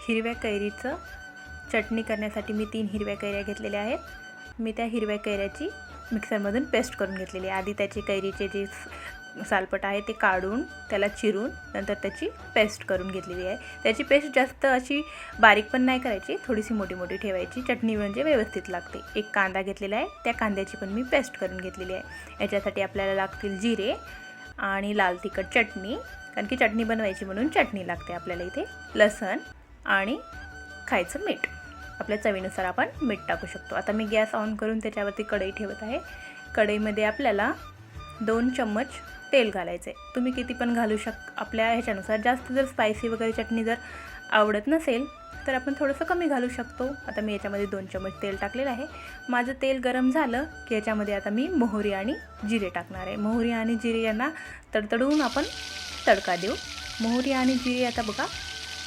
हिरव्या कैरीचं चटणी करण्यासाठी मी 3 हिरव्या कैऱ्या घेतलेल्या आहेत। मी त्या हिरव्या कैऱ्याची मिक्सरमधून पेस्ट करून घेतलेली आहे। आधी त्याची कैरीचे जे सालपट आहे ते काढून त्याला चिरून नंतर त्याची पेस्ट करून घेतलेली आहे। त्याची पेस्ट जास्त अशी बारीक पण नाही करायची, थोडीशी मोठी मोठी ठेवायची, चटणी म्हणजे व्यवस्थित लागते। एक कांदा घेतलेला आहे, त्या कांद्याची पण मी पेस्ट करून घेतलेली आहे। याच्यासाठी आपल्याला लागतील जिरे आणि लाल तिखट चटणी, कारण की चटणी बनवायची म्हणून चटणी लागते आपल्याला इथे, लसण आणि खायचं मीठ। आपल्या चवीनुसार आपण मीठ टाकू शकतो। आता मी गॅस ऑन करून त्याच्यावरती कढई ठेवत आहे। कढईमध्ये आपल्याला 2 चम्मच तेल घालायचं आहे। तुम्ही किती पण घालू आपल्या ह्याच्यानुसार। जास्त जर स्पायसी वगैरे चटणी जर आवडत नसेल तर आपण थोडंसं कमी घालू शकतो। आता मी याच्यामध्ये 2 चम्मच तेल टाकलेलं आहे। माझं तेल गरम झालं की याच्यामध्ये आता मी मोहरी आणि जिरे टाकणार आहे। मोहरी आणि जिरे यांना तडतडून आपण तडका देऊ। मोहरी आणि जिरे आता बघा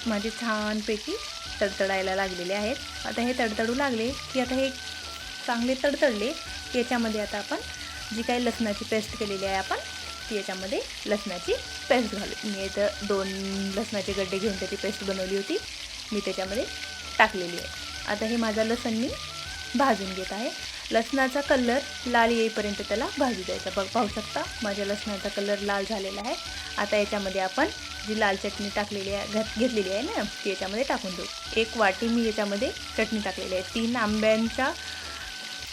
माझे छानपैकी तडतडायला लागलेले आहेत। आता हे तडतडू लागले की आता हे चांगले तडतडले की याच्यामध्ये आता आपण जी काही लसणाची पेस्ट केलेली आहे आपण ती याच्यामध्ये लसणाची पेस्ट घालू। मी इथं 2 लसणाचे गड्डे घेऊन त्याची पेस्ट बनवली होती, मी त्याच्यामध्ये टाकलेली आहे। आता हे माझा लसण मी भाजून घेत आहे। लसणाचा कलर लाल येईपर्यंत त्याला भाजू द्यायचा। पाहू शकता माझ्या लसणाचा कलर लाल झालेला आहे। आता याच्यामध्ये आपण जी लाल चटणी टाकलेली आहे घेतलेली आहे ना ती याच्यामध्ये टाकून देऊ। 1 वाटी मी याच्यामध्ये चटणी टाकलेली आहे। 3 आंब्यांच्या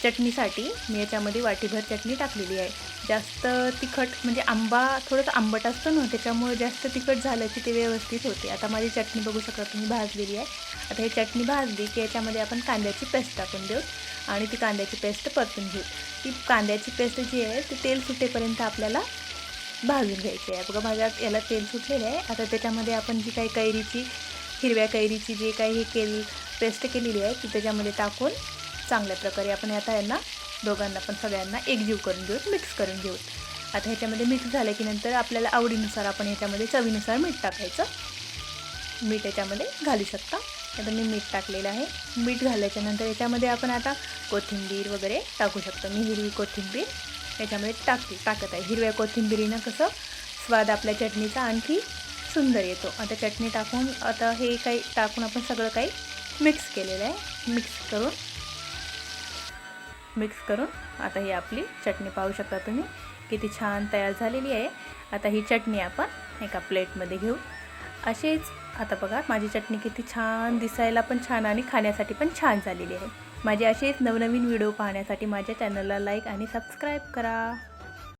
चटणीसाठी मी याच्यामध्ये वाटीभर चटणी टाकलेली आहे। जास्त तिखट म्हणजे आंबा थोडंसं आंबट असतो ना, त्याच्यामुळे जास्त तिखट झालं की ते व्यवस्थित होते। आता माझी चटणी बघू शकता तुम्ही भाजलेली आहे। आता ही चटणी भाजली की याच्यामध्ये आपण कांद्याची पेस्ट टाकून देऊ आणि ती कांद्याची पेस्ट परतून घेऊ। ती कांद्याची पेस्ट जी आहे ती तेल सुटेपर्यंत आपल्याला भाजून घ्यायची आहे। बघा माझ्या याला तेल सुटलेलं आहे। आता त्याच्यामध्ये आपण जी काही हिरव्या कैरीची जे काही पेस्ट केलेली आहे ती त्याच्यामध्ये टाकून चांगल्या प्रकारे आपण यांना दोघांना पण सगळ्यांना एकजीव करून घेऊ, मिक्स करून घेऊ। आता ह्याच्यामध्ये मिक्स झालं की नंतर आपल्याला आवडीनुसार आपण ह्याच्यामध्ये चवीनुसार मीठ टाकायचं। मीठ याच्यामध्ये घालू शकता। आता मी मीठ टाकलेलं आहे। मीठ घातल्याच्यानंतर याच्यामध्ये आपण आता कोथिंबीर वगैरे टाकू शकतो। मी हिरवी कोथिंबीर याच्यामध्ये टाकत आहे। हिरव्या कोथिंबीरीनं कसं स्वाद आपल्या चटणीचा आणखी सुंदर येतो। आता चटणी टाकून आता हे काही टाकून आपण सगळं काही मिक्स केलेलं आहे। मिक्स करून आता ही आपली चटणी पाहू शकता तुम्ही किती छान तयार झालेली आहे। आता ही चटणी आपण एका प्लेटमध्ये घेऊ। अशीच आता बघा माझी चटणी किती छान दिसायला पण छान आणि खाण्यासाठी पण छान झालेली आहे। माझे असेच नवनवीन व्हिडिओ पाहण्यासाठी माझ्या चॅनलला लाईक आणि सबस्क्राईब करा।